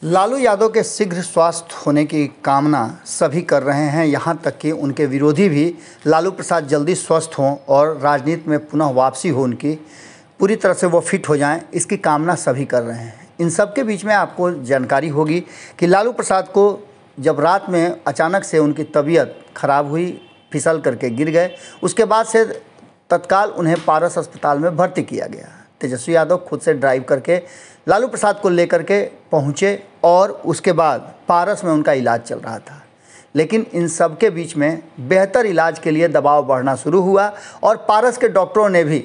लालू यादव के शीघ्र स्वस्थ होने की कामना सभी कर रहे हैं, यहाँ तक कि उनके विरोधी भी लालू प्रसाद जल्दी स्वस्थ हों और राजनीति में पुनः वापसी हो उनकी, पूरी तरह से वो फिट हो जाएं, इसकी कामना सभी कर रहे हैं। इन सब के बीच में आपको जानकारी होगी कि लालू प्रसाद को जब रात में अचानक से उनकी तबीयत खराब हुई, फिसल करके गिर गए, उसके बाद से तत्काल उन्हें पारस अस्पताल में भर्ती किया गया। तेजस्वी यादव खुद से ड्राइव करके लालू प्रसाद को लेकर के पहुँचे और उसके बाद पारस में उनका इलाज चल रहा था। लेकिन इन सब के बीच में बेहतर इलाज के लिए दबाव बढ़ना शुरू हुआ और पारस के डॉक्टरों ने भी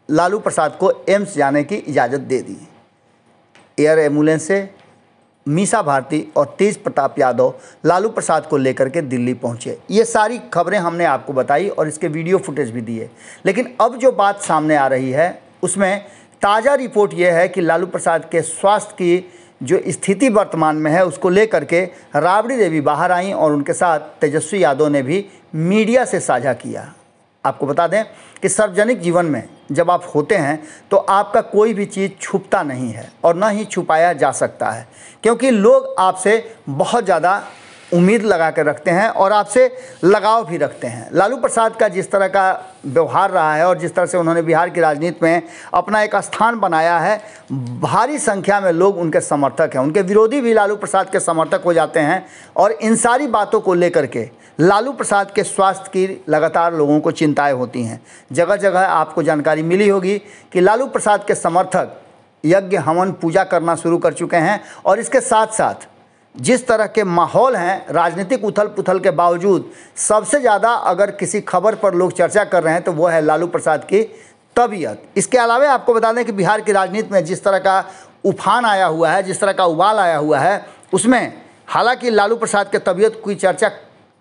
लालू प्रसाद को एम्स जाने की इजाज़त दे दी। एयर एम्बुलेंस से मीसा भारती और तेज प्रताप यादव लालू प्रसाद को लेकर के दिल्ली पहुंचे। ये सारी खबरें हमने आपको बताई और इसके वीडियो फुटेज भी दिए। लेकिन अब जो बात सामने आ रही है उसमें ताज़ा रिपोर्ट ये है कि लालू प्रसाद के स्वास्थ्य की जो स्थिति वर्तमान में है उसको लेकर के राबड़ी देवी बाहर आईं और उनके साथ तेजस्वी यादव ने भी मीडिया से साझा किया। आपको बता दें कि सार्वजनिक जीवन में जब आप होते हैं तो आपका कोई भी चीज़ छुपता नहीं है और न ही छुपाया जा सकता है, क्योंकि लोग आपसे बहुत ज़्यादा उम्मीद लगा कर रखते हैं और आपसे लगाव भी रखते हैं। लालू प्रसाद का जिस तरह का व्यवहार रहा है और जिस तरह से उन्होंने बिहार की राजनीति में अपना एक स्थान बनाया है, भारी संख्या में लोग उनके समर्थक हैं। उनके विरोधी भी लालू प्रसाद के समर्थक हो जाते हैं और इन सारी बातों को लेकर के लालू प्रसाद के स्वास्थ्य की लगातार लोगों को चिंताएं होती हैं। जगह जगह आपको जानकारी मिली होगी कि लालू प्रसाद के समर्थक यज्ञ हवन पूजा करना शुरू कर चुके हैं और इसके साथ साथ जिस तरह के माहौल हैं, राजनीतिक उथल पुथल के बावजूद सबसे ज़्यादा अगर किसी खबर पर लोग चर्चा कर रहे हैं तो वो है लालू प्रसाद की तबीयत। इसके अलावा आपको बता दें कि बिहार की राजनीति में जिस तरह का उफान आया हुआ है, जिस तरह का उबाल आया हुआ है, उसमें हालांकि लालू प्रसाद की तबीयत की चर्चा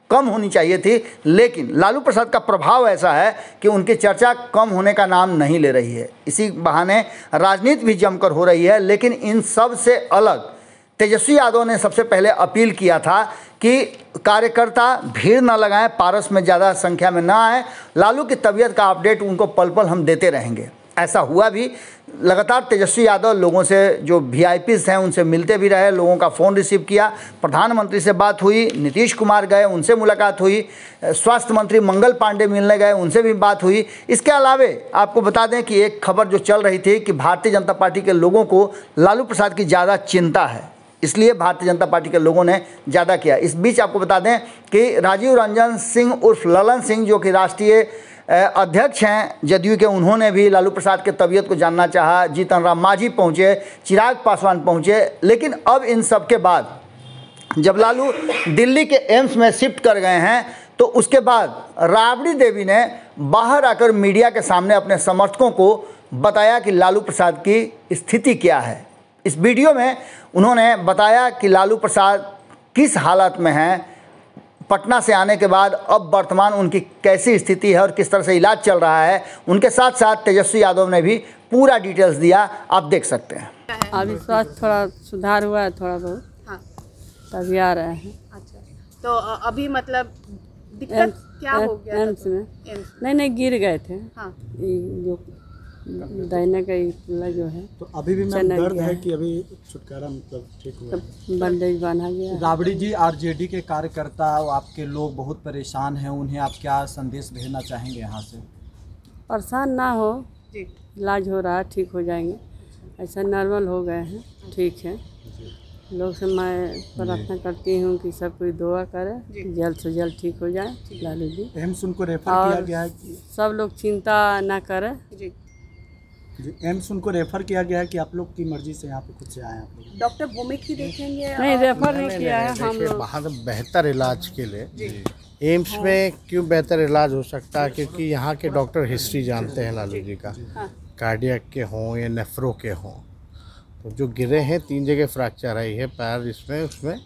कम होनी चाहिए थी, लेकिन लालू प्रसाद का प्रभाव ऐसा है कि उनकी चर्चा कम होने का नाम नहीं ले रही है। इसी बहाने राजनीति भी जमकर हो रही है। लेकिन इन सब से अलग तेजस्वी यादव ने सबसे पहले अपील किया था कि कार्यकर्ता भीड़ न लगाएं, पारस में ज़्यादा संख्या में ना आए, लालू की तबीयत का अपडेट उनको पल पल हम देते रहेंगे। ऐसा हुआ भी। लगातार तेजस्वी यादव लोगों से जो वीआईपीज़ हैं उनसे मिलते भी रहे, लोगों का फ़ोन रिसीव किया, प्रधानमंत्री से बात हुई, नीतीश कुमार गए, उनसे मुलाकात हुई, स्वास्थ्य मंत्री मंगल पांडे मिलने गए, उनसे भी बात हुई। इसके अलावे आपको बता दें कि एक खबर जो चल रही थी कि भारतीय जनता पार्टी के लोगों को लालू प्रसाद की ज़्यादा चिंता है, इसलिए भारतीय जनता पार्टी के लोगों ने ज़्यादा किया। इस बीच आपको बता दें कि राजीव रंजन सिंह उर्फ ललन सिंह जो कि राष्ट्रीय अध्यक्ष हैं जदयू के, उन्होंने भी लालू प्रसाद के तबीयत को जानना चाहा। जीतन राम मांझी पहुंचे, चिराग पासवान पहुंचे। लेकिन अब इन सब के बाद जब लालू दिल्ली के एम्स में शिफ्ट कर गए हैं तो उसके बाद राबड़ी देवी ने बाहर आकर मीडिया के सामने अपने समर्थकों को बताया कि लालू प्रसाद की स्थिति क्या है। इस वीडियो में उन्होंने बताया कि लालू प्रसाद किस हालत में हैं, पटना से आने के बाद अब वर्तमान उनकी कैसी स्थिति है और किस तरह से इलाज चल रहा है। उनके साथ साथ तेजस्वी यादव ने भी पूरा डिटेल्स दिया, आप देख सकते हैं। अभी स्वास्थ्य थोड़ा सुधार हुआ है, थोड़ा बहुत। हाँ। तभी आ रहे हैं। अच्छा, तो अभी मतलब दिक्कत क्या हो गया? एम्स में नहीं गिर गए थे। हाँ। जो दाहिने का इला जो है तो अभी भी मैम दर्द है कि अभी छुटकारा मतलब ठीक हुआ है? बैंडेज बांधा गया। राबड़ी जी, आरजेडी के कार्यकर्ता आपके लोग बहुत परेशान हैं, उन्हें आप क्या संदेश भेजना चाहेंगे यहाँ से? परेशान ना हो जी। इलाज हो रहा है, ठीक हो जाएंगे। ऐसा नॉर्मल हो गए हैं, ठीक है। लोग से मैं प्रार्थना करती हूँ कि सब कोई दुआ करे, जल्द से जल्द ठीक हो जाए लालू जी। एम्स उनको रेफर किया गया है कि सब लोग चिंता ना करें। जी। एम्स उनको रेफर किया गया है कि आप लोग की मर्जी से यहाँ पे खुद से आए हैं आप लोग? डॉक्टर भूमिक की देखेंगे? नहीं, रेफर नहीं किया है हम लोग। वहाँ बेहतर इलाज के लिए एम्स में क्यों बेहतर इलाज हो सकता है, क्योंकि यहाँ के डॉक्टर हिस्ट्री जानते हैं लालू जी का, कार्डियक के हों या नेफ्रो के हों। तो जो गिरे हैं 3 जगह फ्रैक्चर आई है पैर इसमें उसमें,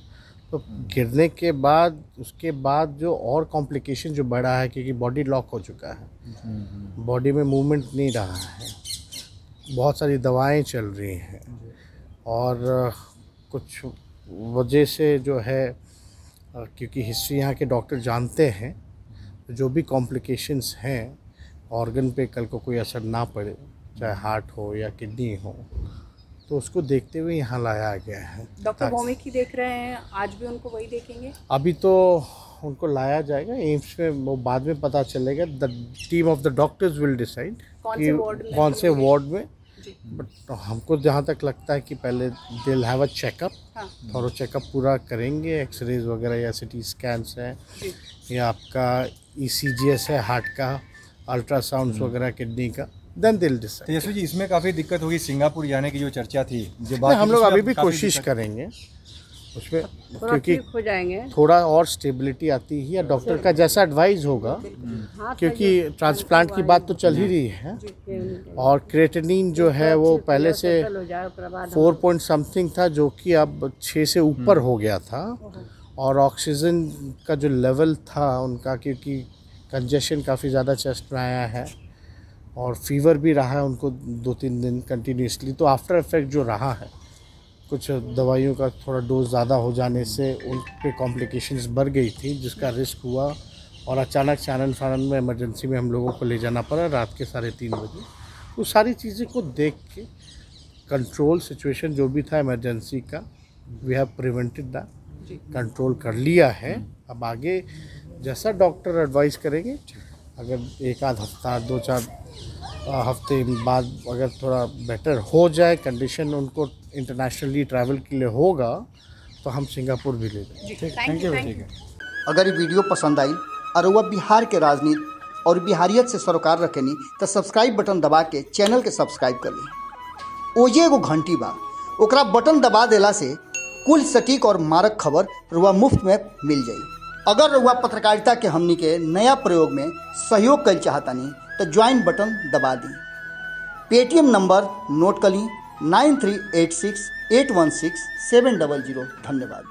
तो गिरने के बाद उसके बाद जो और कॉम्प्लिकेशन जो बढ़ा है, क्योंकि बॉडी लॉक हो चुका है, बॉडी में मूवमेंट नहीं रहा है, बहुत सारी दवाएं चल रही हैं और कुछ वजह से जो है, क्योंकि हिस्ट्री यहाँ के डॉक्टर जानते हैं, जो भी कॉम्प्लिकेशंस हैं ऑर्गन पे कल को कोई असर ना पड़े, चाहे हार्ट हो या किडनी हो, तो तो उसको देखते हुए यहाँ लाया गया है। डॉक्टर भौमिक ही देख रहे हैं, आज भी उनको वही देखेंगे? अभी तो उनको लाया जाएगा एम्स में, वो बाद में पता चलेगा। The team of the doctors will decide कौन से वार्ड में। बट हमको जहाँ तक लगता है कि पहले they will have a checkup, थोड़ा चेकअप पूरा करेंगे, एक्सरेज वगैरह या सिटी स्कैन्स है या आपका ECGS है हार्ट का, अल्ट्रासाउंड्स वगैरह किडनी का, then they will decide. Tejashwi ji, इसमें काफ़ी दिक्कत होगी सिंगापुर जाने की जो चर्चा थी, जो हम लोग अभी भी कोशिश करेंगे उसमें, क्योंकि हो जाएंगे। थोड़ा और स्टेबिलिटी आती है या डॉक्टर का जैसा एडवाइस होगा, क्योंकि ट्रांसप्लांट की बात तो चल ही रही है। और क्रेटिनिन जो है वो पहले से 4 पॉइंट समथिंग था, जो कि अब 6 से ऊपर हो गया था। और ऑक्सीजन का जो लेवल था उनका, क्योंकि कंजेशन काफ़ी ज़्यादा चेस्ट में आया है और फीवर भी रहा है उनको 2-3 दिन कंटिन्यूसली, तो आफ्टर इफेक्ट जो रहा है, कुछ दवाइयों का थोड़ा डोज ज़्यादा हो जाने से उन पे कॉम्प्लिकेशंस बढ़ गई थी, जिसका रिस्क हुआ। और अचानक चानन फानन में इमरजेंसी में हम लोगों को ले जाना पड़ा रात के 3:30 बजे। तो सारी चीज़ें को देख के कंट्रोल सिचुएशन जो भी था इमरजेंसी का, we have prevented that, control कर लिया है। अब आगे जैसा डॉक्टर एडवाइस करेंगे, अगर 1-आध हफ्ता 2-4 हफ्ते बाद अगर थोड़ा बेटर हो जाए कंडीशन, उनको इंटरनेशनली ट्रैवल के लिए होगा, तो हम सिंगापुर भी ले जाएंगे। Thank you. अगर ये वीडियो पसंद आई और वह बिहार के राजनीति और बिहारियत से सरोकार रखेनी तो सब्सक्राइब बटन दबा के चैनल के सब्सक्राइब कर ली। ओजे एगो घंटी बा, ओकरा बटन दबा देला से कुल सटीक और मारक खबर रुआ मुफ्त में मिल जाई। अगर रुआ पत्रकारिता के हमनी के नया प्रयोग में सहयोग कर चाहतानी तो ज्वाइन बटन दबा दी। पेटीएम नंबर नोट कर ली 9386816700। धन्यवाद।